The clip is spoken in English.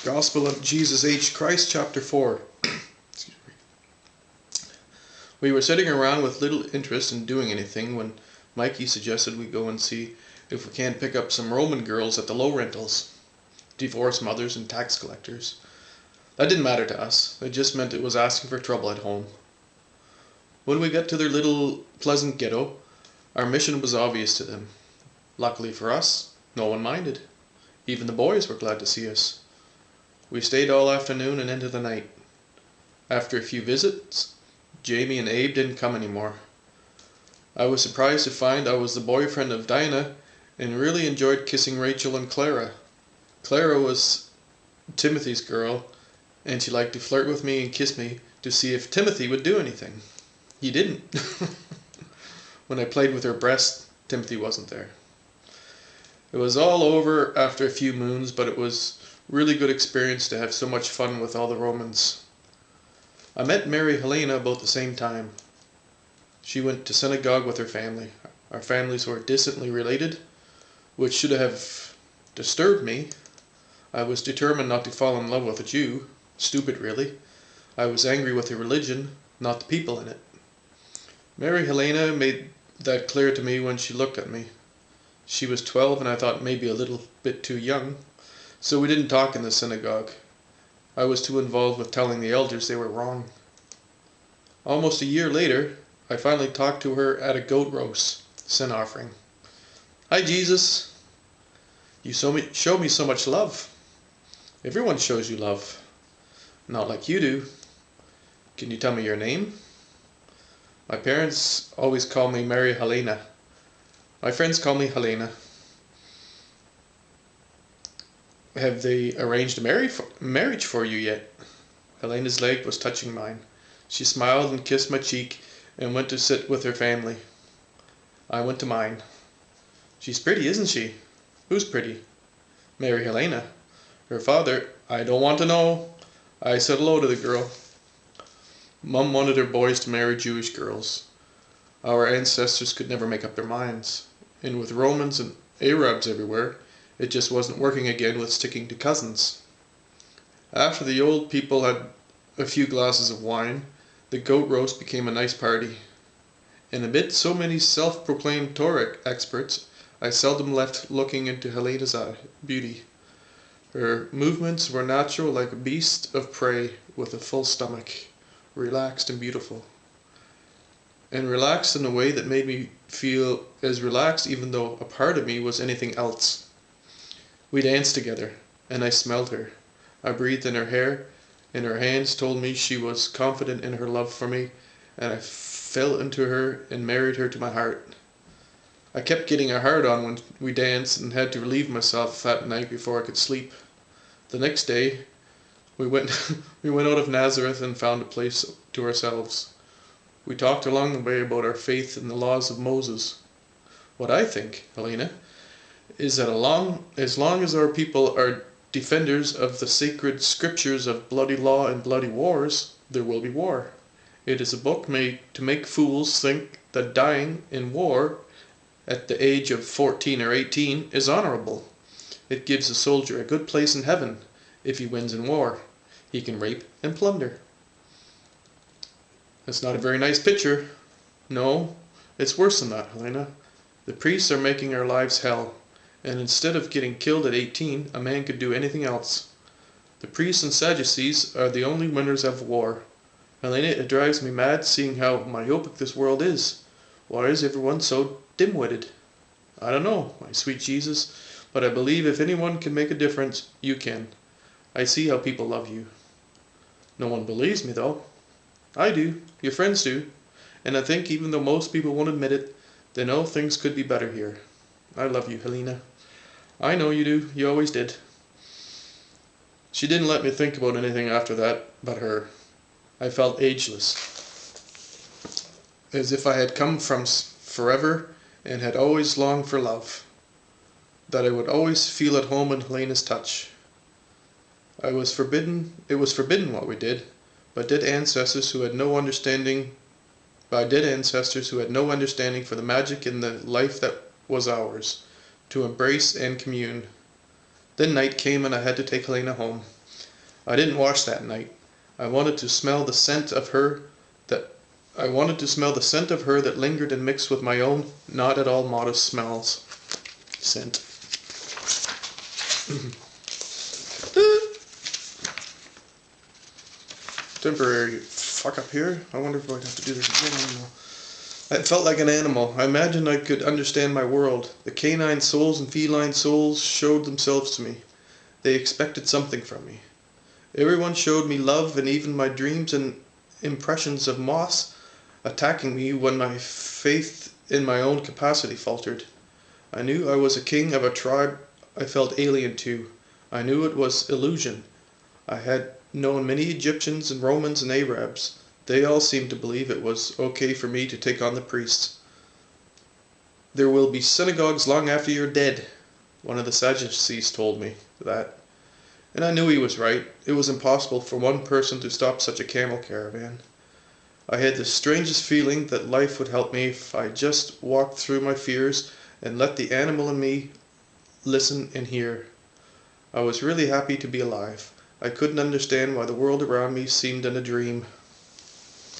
Gospel of Jesus H. Christ, chapter 4. We were sitting around with little interest in doing anything when Mikie suggested we go and see if we can't pick up some Roman girls at the low rentals, divorced mothers and tax collectors. That didn't matter to us. It just meant it was asking for trouble at home. When we got to their little pleasant ghetto, our mission was obvious to them. Luckily for us, no one minded. Even the boys were glad to see us. We stayed all afternoon and into the night. After a few visits, Jamie and Abe didn't come anymore. I was surprised to find I was the boyfriend of Dinah and really enjoyed kissing Rachel and Clara. Clara was Timothy's girl, and she liked to flirt with me and kiss me to see if Timothy would do anything. He didn't. When I played with her breast, Timothy wasn't there. It was all over after a few moons, but it was really good experience to have so much fun with all the Romans. I met Mary Helena about the same time. She went to synagogue with her family. Our families were distantly related, which should have disturbed me. I was determined not to fall in love with a Jew. Stupid, really. I was angry with the religion, not the people in it. Mary Helena made that clear to me when she looked at me. She was 12 and I thought maybe a little bit too young. So we didn't talk in the synagogue. I was too involved with telling the elders they were wrong. Almost a year later, I finally talked to her at a goat roast, sin offering. "Hi Jesus, you show me so much love. Everyone shows you love. Not like you do. Can you tell me your name?" My parents always call me Mary Helena. My friends call me Helena. "Have they arranged a marriage for you yet?" Helena's leg was touching mine. She smiled and kissed my cheek and went to sit with her family. I went to mine. "She's pretty, isn't she?" "Who's pretty?" "Mary Helena. Her father—" "I don't want to know." I said hello to the girl. Mum wanted her boys to marry Jewish girls. Our ancestors could never make up their minds. And with Romans and Arabs everywhere, it just wasn't working again with sticking to cousins. After the old people had a few glasses of wine, the goat roast became a nice party. And amid so many self-proclaimed Torah experts, I seldom left looking into Helena's beauty. Her movements were natural like a beast of prey with a full stomach, relaxed and beautiful. And relaxed in a way that made me feel as relaxed even though a part of me was anything else. We danced together, and I smelled her. I breathed in her hair, and her hands told me she was confident in her love for me, and I fell into her and married her to my heart. I kept getting a hard-on when we danced and had to relieve myself that night before I could sleep. The next day, we went out of Nazareth and found a place to ourselves. We talked along the way about our faith in the laws of Moses. What I think, Helena, is that as long as our people are defenders of the sacred scriptures of bloody law and bloody wars, there will be war. It is a book made to make fools think that dying in war at the age of 14 or 18 is honorable. It gives a soldier a good place in heaven if he wins in war. He can rape and plunder. That's not a very nice picture. No, it's worse than that, Helena. The priests are making our lives hell. And instead of getting killed at 18, a man could do anything else. The priests and Sadducees are the only winners of war. Helena, it drives me mad seeing how myopic this world is. Why is everyone so dim-witted? I don't know, my sweet Jesus, but I believe if anyone can make a difference, you can. I see how people love you. No one believes me, though. I do, your friends do, and I think even though most people won't admit it, they know things could be better here. I love you, Helena. I know you do. You always did. She didn't let me think about anything after that but her. I felt ageless, as if I had come from forever and had always longed for love, that I would always feel at home in Helena's touch. It was forbidden what we did, by dead ancestors who had no understanding for the magic in the life that was ours, to embrace and commune. Then night came and I had to take Helena home. I didn't wash that night. I wanted to smell the scent of her that lingered and mixed with my own not at all modest smells. Scent. Temporary fuck up here. I wonder if I'd have to do this again. I felt like an animal. I imagined I could understand my world. The canine souls and feline souls showed themselves to me. They expected something from me. Everyone showed me love, and even my dreams and impressions of moss attacking me when my faith in my own capacity faltered. I knew I was a king of a tribe I felt alien to. I knew it was illusion. I had known many Egyptians and Romans and Arabs. They all seemed to believe it was okay for me to take on the priests. There will be synagogues long after you're dead. One of the Sadducees told me that. And I knew he was right. It was impossible for one person to stop such a camel caravan. I had the strangest feeling that life would help me if I just walked through my fears and let the animal in me listen and hear. I was really happy to be alive. I couldn't understand why the world around me seemed in a dream.